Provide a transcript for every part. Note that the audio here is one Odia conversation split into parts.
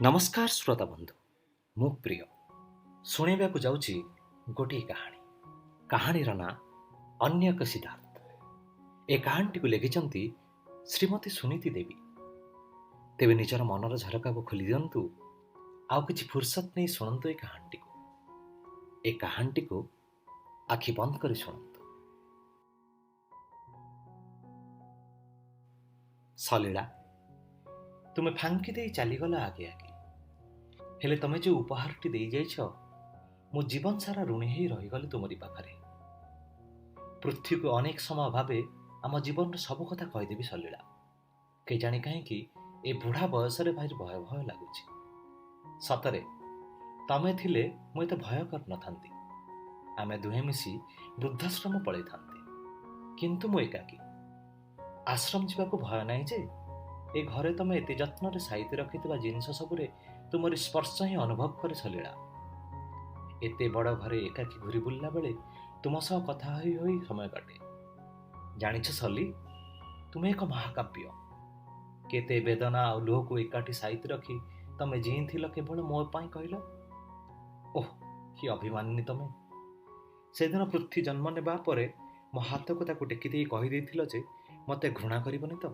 नमस्कार श्रोता बंधु मु प्रिय शुणा जाऊँगी गोटे कहानी कहानीर ना अन्य एक सिद्धार्थ। ए कहानी को लिखिं श्रीमती सुनीति देवी। तेबे निजर मनर झरका को खोली दिंतु आउ कि फुर्सत नहीं शुणु ए कहानी को आखि बंद कर शुणु। सलीला तुम्हें फांकी दे चलीगला आगे आगे हेले तमे जो उपहारटी दे जाइछ मो जीवन सारा ऋणी ही रहीगली तुमरी पाखरे। पृथ्वी को अनेक समय भावे आम जीवन सब कथा कहीदेवी सलीला। के जानी कहीं ए बुढ़ा बयस भारी भय भय लगुच। सतरे तमे थिले मु एते भय कर नथांती। आमे दुहे मिसी वृद्धाश्रम पलई थांते। किंतु मु एकाकी आश्रम जावाक भय नाई जे ए घरे तमे एते जत्न साइती रखिथिबा जिनिस सबुरे तुमरी स्पर्श ही अनुभव करे सलीला। एते बड़ घरे एकाकी घुरी बुलला बेले तुम सह कथा होई होई समय काटे। जानिछ सली तुम एक महाकाव्य। केते वेदना और लोह को एकाठी साइती रखी तमे जीं थिल केवल मो पाई कहल। ओह कि अभिमानिनी तमे। से दिन पृथ्वी जन्म नेबा परे मो हाथ को ताकू टेकी देई कहि देइथिल जे मते घृणा करिबनी तो,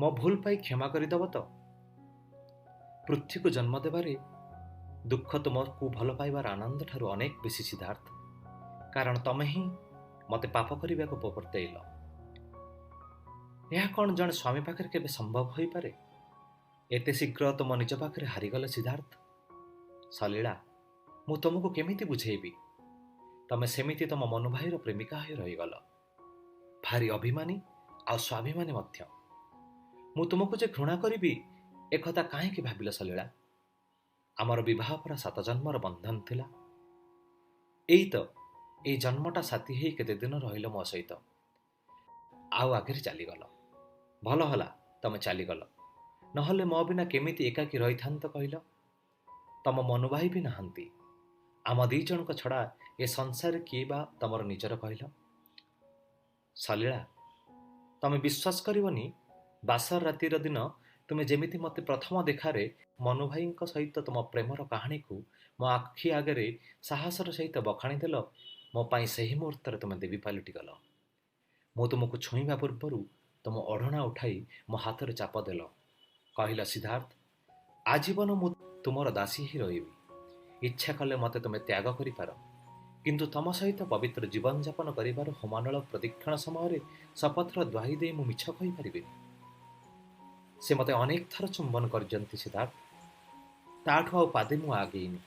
मो भूल पाई क्षमा करदब तो। पृथ्वी को जन्म देबारे दुख तुमको भल पाइबार आनंद ठारू अनेक बेसी सिद्धार्थ। कारण तमे ही मते पाप करने को प्रवर्तैल। यह कौन जन स्वामी पाखे केबे संभव हो पारे? एते शीघ्र तुम निज पाखे हारीगले सिद्धार्थ। सलीला मु तुमको केमिति बुझेबी? तमे सेमिति तम मनु भाईर प्रेमिका हो रहीगल। भारी अभिमानी आ स्वाभिमानी मध्य। मु तुमको जे घृणा करी एकथा कहीं भाविल सलीला? आमर विवाह परा 7 जन्मर बंधन थिला। एई तो ए जन्मटा साथी ही केते दिन रहिल मो सहित। आउ आगे चलीगल। भल हला तमे चलीगल। नहले मो बिना केमिति एकाकी रही थांत कहल? तम मनु भाई भी नहांती। आम दी जनक छड़ा ए संसार किए बा तमर निजर कहल? सलीला तमे विश्वास करिवनी बासर रातिर दिन तुमे जेमिति मते प्रथम देखारे मनु भाई सहित तुम प्रेमर कहानी को मो आखि आगे साहसर सहित बखाणी देल। मो पाई सही मुहूर्त तुम देवी पलटि गल। मु तुमको छुईवा पूर्वर तुम ओढ़ना उठाई मो हाथ में चाप देल। कहल सिद्धार्थ आजीवन मु तुमर दासी ही रही। इच्छा कले मते तुम त्याग करिपार, किंतु तम सहित पवित्र जीवन यापन करिबार होमानल प्रदीक्षण समय शपथर द्वाही दे मु मिछ कहि परिबे। से मते अनेक थर चुंबन करजंती सिद्धार्थ। ताठू आउ पादे मु आगेइनी।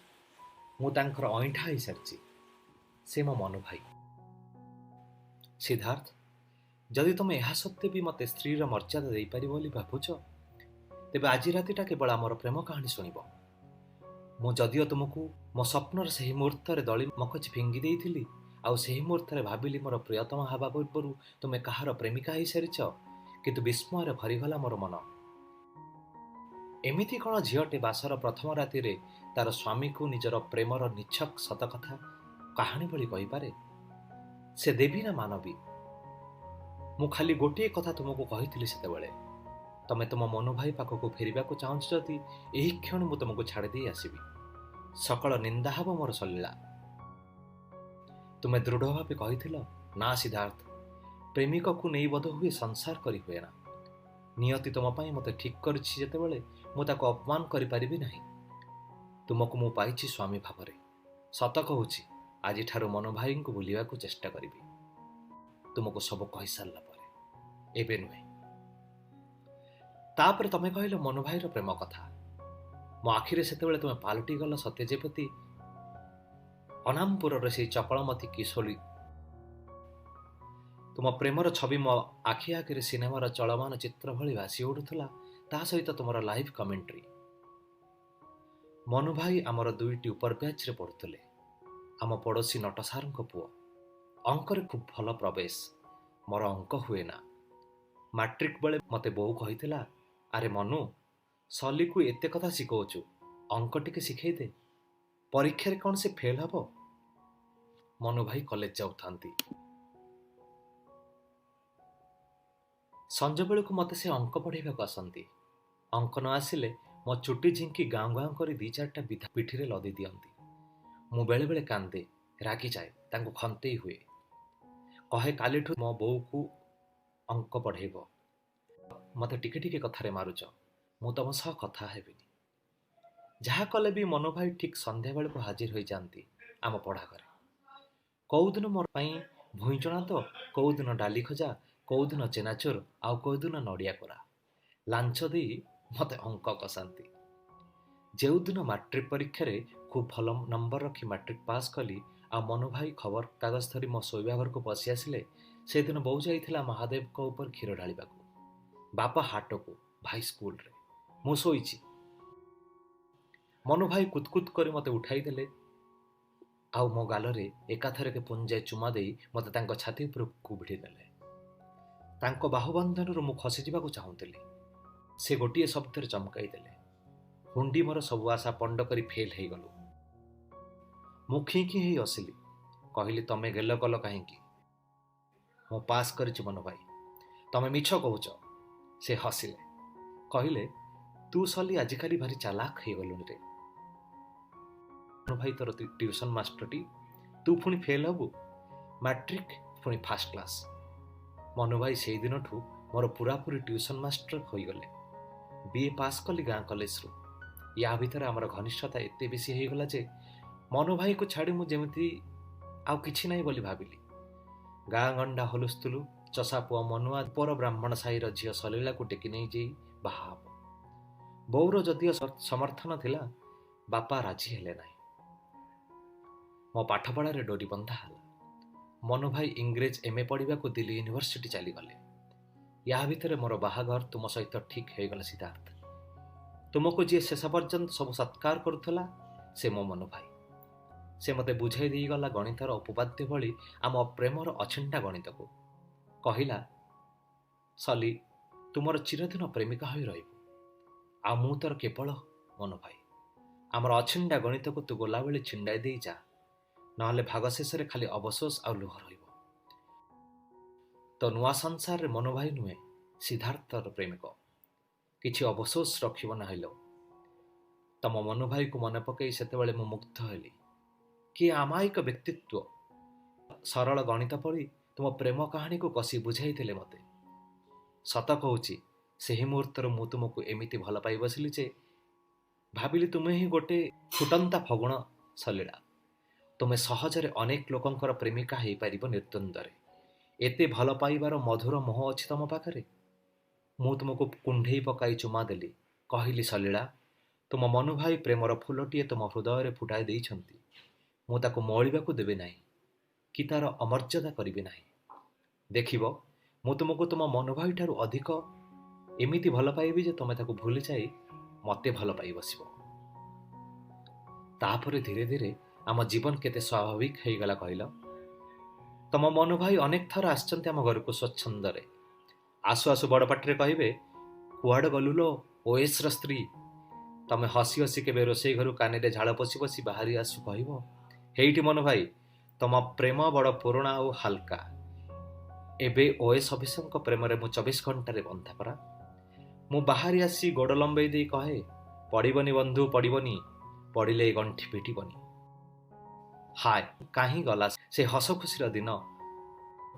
मु तांकर अईठा ही सारची। से मो मनु भाई। सिद्धार्थ जदि तुम यह सत्वे भी मते स्त्रीर मर्यादा दे पारि बोली भावुच, तेबे आज रातिटा केवल आमर प्रेम कहानी शुणिब। मु जदिओ तुमको मो स्वप्नर से मुहूर्त दली मकच फिंगी देइथिली, आउ से मुहूर्त भाविली मोर प्रियतमा हवा पूर्वर तुमे कहार प्रेमिका ही सारिच, किंतु विस्मय भरीगला मोर मन। एमिति कौन झीटे बासर प्रथम राति रे तार स्वामी को निजर प्रेमर निछक सत कथा कहानी भली कहि पारे? से देवी ना मानवी? मु खाली गोटे कथा तुमको कही सेतेबेले तमे तुम मनु भाई पाखक फेरिबा को चाहछ जदि एही क्षण मु तुमको छाड़ी दे आसीबी। सकल निंदा हब मोर सलीला। तुमे दृढ़ भावे कहिथिल ना सिद्धार्थ, प्रेमिक को नहीं बोध हुए संसार करी हुए ना। नियति तुम पाई मते ठीक करछि जेतेबेले मु ताको अपमान करि परिबि नाही। तुमको मु पाइछि स्वामी भावरे। सत कहूछि आज ठारू मनु भाई को भूलिबा को चेष्टा करिबि। तुमको सब कहि सारला परे, एबे नुहे। तापर तमे कहल मनु भाईर प्रेम कथा। मो आखिरे सेतेबेले तुमे पालटि गल सत्य जेपति अनामपुर से चपलमती किशोरी। तुम प्रेमर छवि मो आखि आगे सिनेमार चलमान चित्र भली भासी उठुला, ता सहित तुमर लाइव कमेंट्री। मनु भाई आमर 2टी उपर बैच रे पढ़ुले। आम पड़ोसी नटसार पुओ। अंकरे खूब भल प्रवेश। मोर अंक हुए ना। मैट्रिक बेले मते बोऊ कहिथिला, अरे मनु सली को एते कथा शिखौचु, अंक टिके शिखै दे, परीक्षा रे कौन से फेल हबो। मनु भाई कॉलेज जाउथांती। संज बेलू मते से अंक पढ़ाइबा आसती। अंक न आसिले ମୋ ଚୁଟି ଝିଙ୍କି ଗାଁ ଗାଁ କରି 2-4ଟା ବିଧା ପିଠିରେ ଲଦି ଦିଅନ୍ତି। ମୁଁ ବେଳେବେଳେ କାନ୍ଦେ, ରାଗିଯାଏ, ତାଙ୍କୁ ଖନ୍ତେଇ ହୁଏ। କହେ କାଲିଠୁ ମୋ ବୋଉକୁ ଅଙ୍କ ପଢ଼େଇବ। ମୋତେ ଟିକେ ଟିକେ କଥାରେ ମାରୁଛ, ମୁଁ ତମ ସହ କଥା ହେବିନି। ଯାହା କଲେ ବି ମନୁ ଭାଇ ଠିକ୍ ସନ୍ଧ୍ୟାବେଳକୁ ହାଜିର ହୋଇଯାଆନ୍ତି ଆମ ପଢ଼ା ଘରେ। କେଉଁଦିନ ମୋର ପାଇଁ ଭୁଇଁଚଣା ତ, କେଉଁଦିନ ଡାଲି ଖଜା, କେଉଁଦିନ ଚେନାଚୁର, ଆଉ କେଉଁଦିନ ନଡ଼ିଆ କୋରା। ଲାଞ୍ଚ ଦେଇ ମୋତେ ଅଙ୍କ କଷାନ୍ତି। ଯେଉଁଦିନ ମାଟ୍ରିକ ପରୀକ୍ଷାରେ ଖୁବ୍ ଭଲ ନମ୍ବର ରଖି ମାଟ୍ରିକ ପାସ୍ କଲି ଆଉ ମନୁ ଭାଇ ଖବର କାଗଜ ଧରି ମୋ ଶୋଇବା ଘରକୁ ପଶି ଆସିଲେ, ସେଦିନ ବୋଉ ଯାଇଥିଲା ମହାଦେବଙ୍କ ଉପରେ କ୍ଷୀର ଢାଳିବାକୁ, ବାପା ହାଟକୁ, ଭାଇ ସ୍କୁଲରେ। ମୁଁ ଶୋଇଛି। ମନୁ ଭାଇ କୁତକୁତ କରି ମୋତେ ଉଠାଇ ଦେଲେ ଆଉ ମୋ ଗାଲରେ ଏକାଥରକେ ପୁଞ୍ଜାଏ ଚୁମା ଦେଇ ମୋତେ ତାଙ୍କ ଛାତି ଉପରକୁ ଭିଡ଼ି ନେଲେ। ତାଙ୍କ ବାହୁବନ୍ଧନରୁ ମୁଁ ଖସିଯିବାକୁ ଚାହୁଁଥିଲି। ସେ ଗୋଟିଏ ଶବ୍ଦରେ ଚମକାଇ ଦେଲେ। ହୁଣ୍ଡି ମୋର ସବୁ ଆଶା ପଣ୍ଡ କରି ଫେଲ୍ ହେଇଗଲୁ। ମୁଁ ଖିଁ ଖିଁ ହେଇ ହସିଲି। କହିଲି, ତମେ ଗେଲ କଲ କାହିଁକି? ମୁଁ ପାସ୍ କରିଛି ମନୁ ଭାଇ। ତମେ ମିଛ କହୁଛ। ସେ ହସିଲେ। କହିଲେ, ତୁ ସଲି ଆଜିକାଲି ଭାରି ଚାଲାକ ହେଇଗଲୁଣି ରେ। ମନୁ ଭାଇ ତୋର ଟ୍ୟୁସନ ମାଷ୍ଟରଟି, ତୁ ପୁଣି ଫେଲ୍ ହବୁ? ମାଟ୍ରିକ ପୁଣି ଫାଷ୍ଟ କ୍ଲାସ୍। ମନୁ ଭାଇ ସେଇଦିନଠୁ ମୋର ପୁରାପୁରି ଟ୍ୟୁସନ ମାଷ୍ଟର ହୋଇଗଲେ। BA ପାସ୍ କଲି ଗାଁ କଲେଜରୁ। ୟା ଭିତରେ ଆମର ଘନିଷ୍ଠତା ଏତେ ବେଶୀ ହେଇଗଲା ଯେ ମନୁ ଭାଇକୁ ଛାଡ଼ି ମୁଁ ଯେମିତି ଆଉ କିଛି ନାହିଁ ବୋଲି ଭାବିଲି। ଗାଁ ଗଣ୍ଡା ହଲୁସ୍ତୁଲୁ ଚଷା ପୁଅ ମନୁଆ ଉପର ବ୍ରାହ୍ମଣ ସାହିର ଝିଅ ସଲୀଳାକୁ ଟେକି ନେଇଯାଇ ବାହା ହବ। ବୋଉର ଯଦିଓ ସମର୍ଥନ ଥିଲା, ବାପା ରାଜି ହେଲେ ନାହିଁ। ମୋ ପାଠପଢ଼ାରେ ଡୋରି ବନ୍ଧା ହେଲା। ମନୁ ଭାଇ ଇଂରେଜ MA ପଢ଼ିବାକୁ ଦିଲ୍ଲୀ ୟୁନିଭର୍ସିଟି ଚାଲିଗଲେ। ୟା ଭିତରେ ମୋର ବାହାଘର ତୁମ ସହିତ ଠିକ୍ ହୋଇଗଲା ସିଦ୍ଧାର୍ଥ। ତୁମକୁ ଯିଏ ଶେଷ ପର୍ଯ୍ୟନ୍ତ ସବୁ ସତ୍କାର କରୁଥିଲା, ସେ ମୋ ମନୁ ଭାଇ। ସେ ମୋତେ ବୁଝାଇ ଦେଇଗଲା ଗଣିତର ଉପପାଦ୍ୟ ଭଳି ଆମ ପ୍ରେମର ଅଛିଣ୍ଡା ଗଣିତକୁ। କହିଲା, ସଲି, ତୁ ମୋର ଚିରଦିନ ପ୍ରେମିକା ହୋଇ ରହିବୁ, ଆଉ ମୁଁ ତୋର କେବଳ ମନୁ ଭାଇ। ଆମର ଅଛିଣ୍ଡା ଗଣିତକୁ ତୁ ଗଲାବେଳେ ଛିଣ୍ଡାଇ ଦେଇ ଯା, ନହେଲେ ଭାଗ ଶେଷରେ ଖାଲି ଅବଶୋଷ ଆଉ ଲୁହ ରହିବ। ତ ନୂଆ ସଂସାରରେ ମନୁ ଭାଇ ନୁହେଁ, ସିଦ୍ଧାର୍ଥର ପ୍ରେମିକ। କିଛି ଅବଶୋଷ ରଖିବ ନାହିଁ ଲୋ। ତମ ମନୁ ଭାଇକୁ ମନେ ପକାଇ ସେତେବେଳେ ମୁଁ ମୁଗ୍ଧ ହେଲି। କି ଅମାୟିକ ବ୍ୟକ୍ତିତ୍ୱ! ସରଳ ଗଣିତ ପଢ଼ି ତୁମ ପ୍ରେମ କାହାଣୀକୁ କଷି ବୁଝାଇଥିଲେ ମୋତେ। ସତ କହୁଛି, ସେହି ମୁହୂର୍ତ୍ତରୁ ମୁଁ ତୁମକୁ ଏମିତି ଭଲ ପାଇ ବସିଲି ଯେ ଭାବିଲି ତୁମେ ହିଁ ଗୋଟେ ଫୁଟନ୍ତା ଫଗୁଣ ସଲୀଳା। ତୁମେ ସହଜରେ ଅନେକ ଲୋକଙ୍କର ପ୍ରେମିକା ହେଇପାରିବ ନିର୍ଦ୍ୱନ୍ଦ୍ୱରେ। ଏତେ ଭଲ ପାଇବାର ମଧୁର ମୋହ ଅଛି ତମ ପାଖରେ। ମୁଁ ତୁମକୁ କୁଣ୍ଢେଇ ପକାଇ ଚୁମା ଦେଲି। କହିଲି, ସଲୀଳା, ତୁମ ମନୁ ଭାଇ ପ୍ରେମର ଫୁଲଟିଏ ତୁମ ହୃଦୟରେ ଫୁଟାଇ ଦେଇଛନ୍ତି। ମୁଁ ତାକୁ ମଉଳିବାକୁ ଦେବି ନାହିଁ, କି ତାର ଅମର୍ଯ୍ୟାଦା କରିବି ନାହିଁ। ଦେଖିବ, ମୁଁ ତୁମକୁ ତୁମ ମନୁ ଭାଇଠାରୁ ଅଧିକ ଏମିତି ଭଲ ପାଇବି ଯେ ତମେ ତାକୁ ଭୁଲି ଯାଇ ମୋତେ ଭଲ ପାଇ ବସିବ। ତାପରେ ଧୀରେ ଧୀରେ ଆମ ଜୀବନ କେତେ ସ୍ୱାଭାବିକ ହେଇଗଲା କହିଲ। ତମ ମନୁ ଭାଇ ଅନେକ ଥର ଆସିଛନ୍ତି ଆମ ଘରକୁ ସ୍ୱଚ୍ଛନ୍ଦରେ। ଆସୁ ଆସୁ ବଡ଼ ପାଟିରେ କହିବେ, କୁଆଡ଼େ ଗଲୁ ଲୋ OSର ସ୍ତ୍ରୀ? ତମେ ହସି ହସି କେବେ ରୋଷେଇ ଘରୁ କାନିରେ ଝାଳ ପୋଛି ପୋଛି ବାହାରି ଆସୁ କହିବ, ହେଇଠି ମନୁ ଭାଇ, ତମ ପ୍ରେମ ବଡ଼ ପୁରୁଣା ଆଉ ହାଲକା। ଏବେ OS ଅଫିସରଙ୍କ ପ୍ରେମରେ ମୁଁ 24 ଘଣ୍ଟାରେ ବନ୍ଧା ପରା। ମୁଁ ବାହାରି ଆସି ଗୋଡ଼ ଲମ୍ବେଇ ଦେଇ କହେ, ପଡ଼ିବନି ବନ୍ଧୁ, ପଡ଼ିବନି, ପଡ଼ିଲେ ଏ ଗଣ୍ଠି ପିଟିବନି। ହାୟ, କାହିଁ ଗଲା ସେ ହସ ଖୁସିର ଦିନ।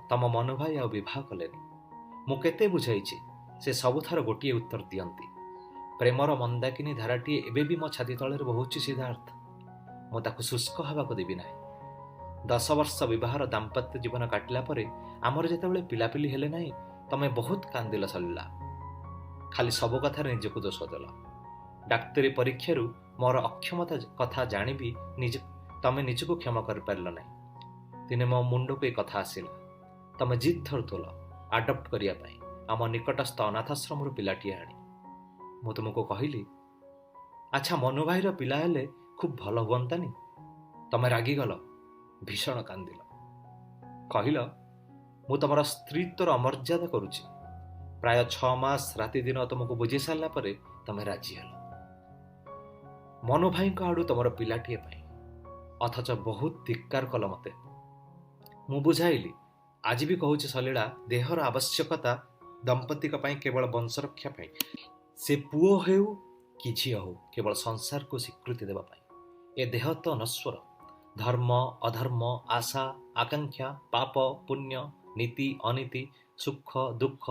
ତମ ମନୁ ଭାଇ ଆଉ ବିବାହ କଲେନି। ମୁଁ କେତେ ବୁଝାଇଛି, ସେ ସବୁଥର ଗୋଟିଏ ଉତ୍ତର ଦିଅନ୍ତି, ପ୍ରେମର ମନ୍ଦାକିନୀ ଧାରାଟିଏ ଏବେ ବି ମୋ ଛାତି ତଳରେ ବହୁଛି ସିଦ୍ଧାର୍ଥ। ମୁଁ ତାକୁ ଶୁଷ୍କ ହେବାକୁ ଦେବି ନାହିଁ। 10 ବର୍ଷ ବିବାହର ଦାମ୍ପତ୍ୟ ଜୀବନ କାଟିଲା ପରେ ଆମର ଯେତେବେଳେ ପିଲାପିଲି ହେଲେ ନାହିଁ, ତମେ ବହୁତ କାନ୍ଦିଲ ସଲୀଳା। ଖାଲି ସବୁ କଥାରେ ନିଜକୁ ଦୋଷ ଦେଲ। ଡାକ୍ତରୀ ପରୀକ୍ଷାରୁ ମୋର ଅକ୍ଷମତା କଥା ଜାଣିବି ତମେ ନିଜକୁ କ୍ଷମା କରିପାରିଲ ନାହିଁ। ଦିନେ ମୋ ମୁଣ୍ଡକୁ ଏ କଥା ଆସିଲା। ତମେ ଜିଦ୍ ଧରୁଥିଲ ଆଡପ୍ଟ କରିବା ପାଇଁ ଆମ ନିକଟସ୍ଥ ଅନାଥାଶ୍ରମରୁ ପିଲାଟିଏ ଆଣି। ମୁଁ ତୁମକୁ କହିଲି, ଆଚ୍ଛା, ମନୁ ଭାଇର ପିଲା ହେଲେ ଖୁବ୍ ଭଲ ହୁଅନ୍ତାନି? ତମେ ରାଗିଗଲ, ଭୀଷଣ କାନ୍ଦିଲ। କହିଲ, ମୁଁ ତମର ସ୍ତ୍ରୀତ୍ୱର ଅମର୍ଯ୍ୟାଦା କରୁଛି। ପ୍ରାୟ 6 ମାସ ରାତିଦିନ ତୁମକୁ ବୁଝି ସାରିଲା ପରେ ତମେ ରାଜି ହେଲ ମନୁ ଭାଇଙ୍କ ଆଡ଼ୁ ତମର ପିଲାଟିଏ ପାଇଁ, ଅଥଚ ବହୁତ ଧିକ୍କାର କଲ ମୋତେ। ମୁଁ ବୁଝାଇଲି, ଆଜି ବି କହୁଛି ସଲୀଳା, ଦେହର ଆବଶ୍ୟକତା ଦମ୍ପତିଙ୍କ ପାଇଁ କେବଳ ବଂଶରକ୍ଷା ପାଇଁ। ସେ ପୁଅ ହେଉ କି ଝିଅ ହଉ କେବଳ ସଂସାରକୁ ସ୍ୱୀକୃତି ଦେବା ପାଇଁ। ଏ ଦେହ ତ ନଶ୍ୱର। ଧର୍ମ ଅଧର୍ମ, ଆଶା ଆକାଂକ୍ଷା, ପାପ ପୁଣ୍ୟ, ନୀତି ଅନୀତି, ସୁଖ ଦୁଃଖ,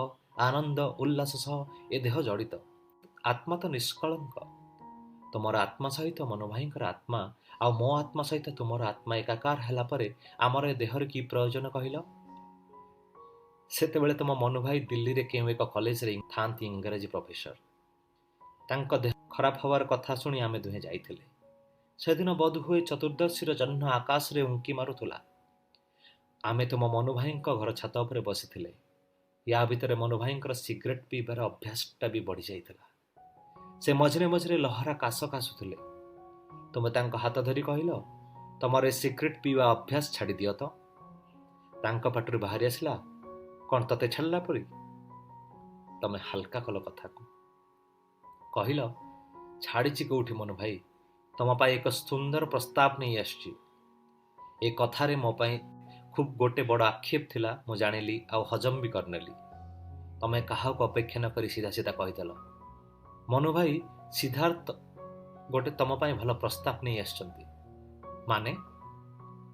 ଆନନ୍ଦ ଉଲ୍ଲାସ ସହ ଏ ଦେହ ଜଡ଼ିତ। ଆତ୍ମା ତ ନିଷ୍କଳଙ୍କ। ତୁମର ଆତ୍ମା ସହିତ ମନୁ ଭାଇଙ୍କର ଆତ୍ମା ଆଉ ମୋ ଆତ୍ମା ସହିତ ତୁମର ଆତ୍ମା ଏକାକାର ହେଲା ପରେ ଆମର ଏ ଦେହରେ କି ପ୍ରୟୋଜନ କହିଲ? ସେତେବେଳେ ତୁମ ମନୁ ଭାଇ ଦିଲ୍ଲୀରେ କେଉଁ ଏକ କଲେଜରେ ଥାନ୍ତି ଇଂରାଜୀ ପ୍ରଫେସର। ତାଙ୍କ ଦେହ ଖରାପ ହେବାର କଥା ଶୁଣି ଆମେ ଦୁହେଁ ଯାଇଥିଲେ। ସେଦିନ ବୋଧହୁଏ ଚତୁର୍ଦ୍ଦଶୀର ଜହ୍ନ ଆକାଶରେ ଉଙ୍କି ମାରୁଥିଲା। ଆମେ ତୁମ ମନୁ ଭାଇଙ୍କ ଘର ଛାତ ଉପରେ ବସିଥିଲେ। ୟା ଭିତରେ ମନୁ ଭାଇଙ୍କର ସିଗାରେଟ୍ ପିଇବାର ଅଭ୍ୟାସଟା ବି ବଢ଼ିଯାଇଥିଲା। ସେ ମଝିରେ ମଝିରେ ଲହରା କାଶ କାଶୁଥିଲେ। ତୁମେ ତାଙ୍କ ହାତ ଧରି କହିଲ, ତମର ଏ ସିଗାରେଟ୍ ପିଇବା ଅଭ୍ୟାସ ଛାଡ଼ି ଦିଅ ତ। ତାଙ୍କ ପାଟିରୁ ବାହାରି ଆସିଲା, କ'ଣ ତତେ ଛାଡ଼ିଲା ପରି? ତମେ ହାଲକା କଲ କଥାକୁ। କହିଲ, ଛାଡ଼ିଛି କେଉଁଠି ମନୁ ଭାଇ, ତମ ପାଇଁ ଏକ ସୁନ୍ଦର ପ୍ରସ୍ତାବ ନେଇ ଆସିଛି। ଏ କଥାରେ ମୋ ପାଇଁ ଖୁବ୍ ଗୋଟେ ବଡ଼ ଆକ୍ଷେପ ଥିଲା, ମୁଁ ଜାଣିଲି ଆଉ ହଜମ ବି କରିନେଲି। ତମେ କାହାକୁ ଅପେକ୍ଷା ନ କରି ସିଧା ସିଧା କହିଦେଲ, ମନୁ ଭାଇ ସିଦ୍ଧାର୍ଥ ଗୋଟେ ତମ ପାଇଁ ଭଲ ପ୍ରସ୍ତାବ ନେଇ ଆସିଛନ୍ତି। ମାନେ?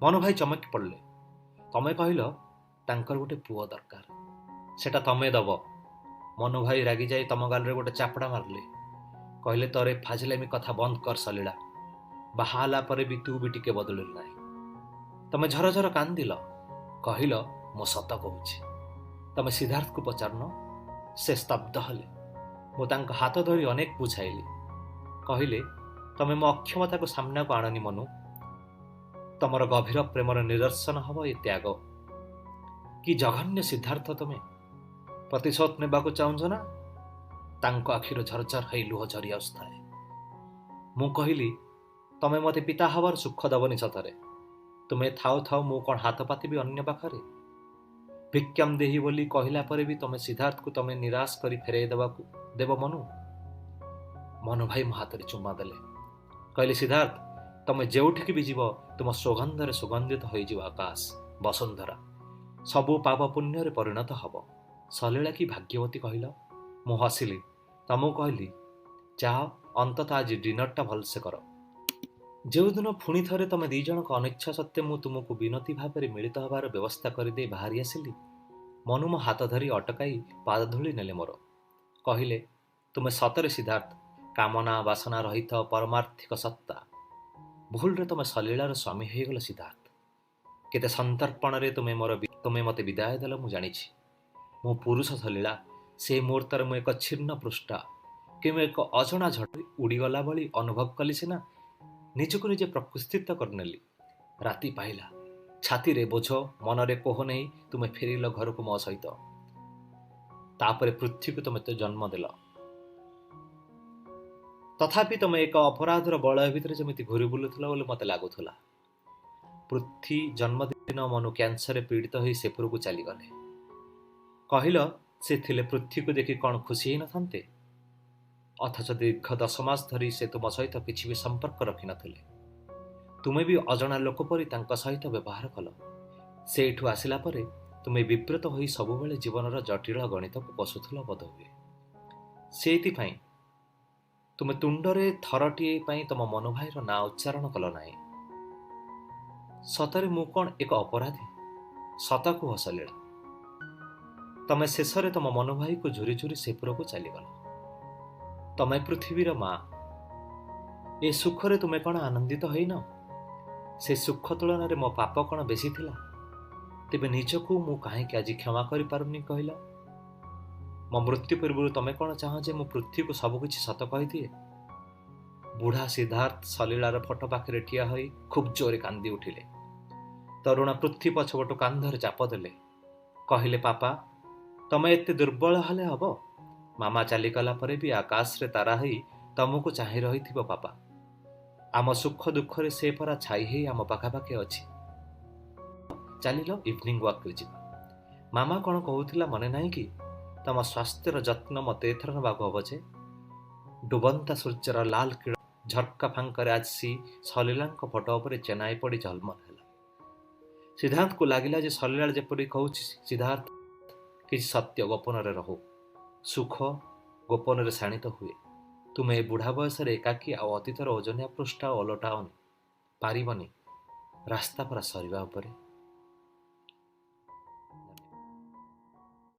ମନୁ ଭାଇ ଚମକି ପଡ଼ିଲେ। ତମେ କହିଲ ତାଙ୍କର ଗୋଟେ ପୁଅ ଦରକାର, ସେଟା ତମେ ଦବ। ମନୁ ଭାଇ ରାଗି ଯାଇ ତମ ଗାଲରେ ଗୋଟେ ଚାପଡ଼ା ମାରିଲେ। କହିଲେ, ତୋର ଏ ଫାଜିଲାମି କଥା ବନ୍ଦ କର ସଲିଳା। ବାହା ହେଲା ପରେ ବି ତୁ ବି ଟିକେ ବଦଳିଲୁ ନାହିଁ। ତମେ ଝରଝର କାନ୍ଦିଲ। କହିଲ, ମୁଁ ସତ କହୁଛି। ତମେ ସିଦ୍ଧାର୍ଥକୁ ପଚାରୁନ। ସେ ସ୍ତବ୍ଧ ହେଲେ। ମୁଁ ତାଙ୍କ ହାତ ଧରି ଅନେକ ବୁଝାଇଲି। କହିଲେ, ତମେ ମୋ ଅକ୍ଷମତାକୁ ସାମ୍ନାକୁ ଆଣନି ମନୁ। ତମର ଗଭୀର ପ୍ରେମର ନିଦର୍ଶନ ହେବ ଏ ତ୍ୟାଗ। କି ଜଘନ୍ୟ ସିଦ୍ଧାର୍ଥ ତମେ! ପ୍ରତିଶୋଧ ନେବାକୁ ଚାହୁଁଛ ନା? ତାଙ୍କ ଆଖିରୁ ଝରଝର ହେଇ ଲୁହ ଝରି ଆସୁଥାଏ। ମୁଁ କହିଲି, ତମେ ମୋତେ ପିତା ହେବାର ସୁଖ ଦେବନି ସତରେ। ତୁମେ ଥାଉ ଥାଉ ମୁଁ କ'ଣ ହାତ ପାତିବି ଅନ୍ୟ ପାଖରେ? ଭିକ୍ଷାମ୍ ଦେହି ବୋଲି କହିଲା ପରେ ବି ତମେ ସିଦ୍ଧାର୍ଥକୁ ତମେ ନିରାଶ କରି ଫେରାଇ ଦେବ ମନୁ? ମନୁ ଭାଇ ମୋ ହାତରେ ଚୁମା ଦେଲେ। କହିଲେ, ସିଦ୍ଧାର୍ଥ, ତମେ ଯେଉଁଠିକି ବି ଯିବ ତୁମ ସୁଗନ୍ଧରେ ସୁଗନ୍ଧିତ ହୋଇଯିବ ଆକାଶ, ବସୁନ୍ଧରା। ସବୁ ପାପ ପୁଣ୍ୟରେ ପରିଣତ ହେବ। ସଲିଳା କି ଭାଗ୍ୟବତୀ କହିଲ। ମୁଁ ହସିଲି। ତମକୁ କହିଲି, ଯାଅ ଅନ୍ତତଃ ଆଜି ଡିନରଟା ଭଲସେ କର। ଯେଉଁଦିନ ପୁଣି ଥରେ ତମେ ଦି ଜଣଙ୍କ ଅନିଚ୍ଛା ସତ୍ତ୍ୱେ ମୁଁ ତୁମକୁ ବିନତି ଭାବରେ ମିଳିତ ହେବାର ବ୍ୟବସ୍ଥା କରିଦେଇ ବାହାରି ଆସିଲି, ମନୁ ମୋ ହାତ ଧରି ଅଟକାଇ ପାଦ ଧୂଳି ନେଲେ ମୋର। କହିଲେ, ତୁମେ ସତରେ ସିଦ୍ଧାର୍ଥ କାମନା ବାସନା ରହିତ ପରମାର୍ଥିକ ସତ୍ତା। ଭୁଲରେ ତମେ ସଲିଳାର ସ୍ୱାମୀ ହୋଇଗଲ ସିଦ୍ଧାର୍ଥ। କେତେ ସନ୍ତର୍ପଣରେ ତୁମେ ମୋତେ ବିଦାୟ ଦେଲ ମୁଁ ଜାଣିଛି। ମୁଁ ପୁରୁଷ ସଲିଳା। ସେ ମୁହୂର୍ତ୍ତରେ ମୁଁ ଏକ ଛିନ୍ନ ପୃଷ୍ଠା, କେଉଁ ଏକ ଅଜଣା ଝଡ଼ରେ ଉଡ଼ିଗଲା ଭଳି ଅନୁଭବ କଲି ସିନା, ନିଜକୁ ନିଜେ ପ୍ରକୃତିସ୍ଥ କରିନେଲି। ରାତି ପାଇଲା। ଛାତିରେ ବୋଝ, ମନରେ କୋହ ନେଇ ତୁମେ ଫେରିଲ ଘରକୁ ମୋ ସହିତ। ତାପରେ ପୃଥ୍ୱୀକୁ ତୁମେ ତ ଜନ୍ମ ଦେଲ। ତଥାପି ତମେ ଏକ ଅପରାଧର ବଳୟ ଭିତରେ ଯେମିତି ଘୁରି ବୁଲୁଥିଲ ବୋଲି ମୋତେ ଲାଗୁଥିଲା। ପୃଥ୍ୱୀ ଜନ୍ମଦିନ ମନୁ କ୍ୟାନ୍ସରରେ ପୀଡ଼ିତ ହୋଇ ସେପୁରକୁ ଚାଲିଗଲେ। କହିଲ, ସେ ଥିଲେ ପୃଥ୍ୱୀକୁ ଦେଖି କ'ଣ ଖୁସି ହେଇନଥାନ୍ତେ? ଅଥଚ ଦୀର୍ଘ 10 ମାସ ଧରି ସେ ତୁମ ସହିତ କିଛି ବି ସମ୍ପର୍କ ରଖିନଥିଲେ। ତୁମେ ବି ଅଜଣା ଲୋକ ପରି ତାଙ୍କ ସହିତ ବ୍ୟବହାର କଲ। ସେଇଠୁ ଆସିଲା ପରେ ତୁମେ ବିବ୍ରତ ହୋଇ ସବୁବେଳେ ଜୀବନର ଜଟିଳ ଗଣିତକୁ କଷୁଥିଲ ବୋଧହୁଏ। ସେଇଥିପାଇଁ ତୁମେ ତୁଣ୍ଡରେ ଥରଟିଏ ପାଇଁ ତମ ମନୁ ଭାଇର ନାଁ ଉଚ୍ଚାରଣ କଲ ନାହିଁ। ସତରେ ମୁଁ କ'ଣ ଏକ ଅପରାଧୀ? ସତ କୁହ ସଲିଳା। ତମେ ଶେଷରେ ତମ ମନୁ ଭାଇକୁ ଝୁରି ଝୁରି ସେପୁରକୁ ଚାଲିଗଲ। ତମେ ପୃଥିବୀର ମା। ଏ ସୁଖରେ ତୁମେ କ'ଣ ଆନନ୍ଦିତ ହୋଇନ? ସେ ସୁଖ ତୁଳନାରେ ମୋ ପାପ କ'ଣ ବେଶୀ ଥିଲା? ତେବେ ନିଜକୁ ମୁଁ କାହିଁକି ଆଜି କ୍ଷମା କରିପାରୁନି କହିଲ? ମୋ ମୃତ୍ୟୁ ପୂର୍ବରୁ ତମେ କ'ଣ ଚାହଁ ଯେ ମୁଁ ପୃଥ୍ୱୀକୁ ସବୁକିଛି ସତ କହିଦିଏ? ବୁଢ଼ା ସିଦ୍ଧାର୍ଥ ସଲିଳାର ଫଟୋ ପାଖରେ ଠିଆ ହୋଇ ଖୁବ୍ ଜୋରେ କାନ୍ଦି ଉଠିଲେ। ତରୁଣ ପୃଥ୍ୱୀ ପଛପଟୁ କାନ୍ଧରେ ଚାପ ଦେଲେ। କହିଲେ, ପାପା, ତମେ ଏତେ ଦୁର୍ବଳ ହେଲେ ହବ? ମାମା ଚାଲିଗଲା ପରେ ବି ଆକାଶରେ ତାରା ହୋଇ ତମକୁ ଚାହିଁ ରହିଥିବ ପାପା। ଆମ ସୁଖ ଦୁଃଖରେ ସେ ପରା ଛାଇ ହେଇ ଆମ ପାଖାପାଖି ଅଛି। ଚାଲିଲ ଇଭିନିଂ ୱାକ୍ରେ ଯିବା। ମାମା କ'ଣ କହୁଥିଲା ମନେ ନାହିଁ କି? ତମ ସ୍ୱାସ୍ଥ୍ୟର ଯତ୍ନ ମୋତେ ଏଥର ନେବାକୁ ହବ ଯେ। ଡୁବନ୍ତା ସୂର୍ଯ୍ୟର ଲାଲ କିରଣ ଝର୍କା ଫାଙ୍କରେ ଆସି ସଲିଳାଙ୍କ ଫଟୋ ଉପରେ ଚେନାଇ ପଡ଼ି ଝଲମଲ ହେଲା। ସିଦ୍ଧାର୍ଥକୁ ଲାଗିଲା ଯେ ସଲିଳା ଯେପରି କହୁଛି, ସିଦ୍ଧାର୍ଥ, କିଛି ସତ୍ୟ ଗୋପନରେ ରହୁ। ସୁଖ ଗୋପନରେ ଶାଣିତ ହୁଏ। ତୁମେ ଏ ବୁଢ଼ା ବୟସରେ ଏକାକୀ ଆଉ ଅତୀତର ଓଜନିଆ ପୃଷ୍ଠା ଓଲଟାଅନି ପାରିବନି। ରାସ୍ତା ପରା ସରିବା ଉପରେ।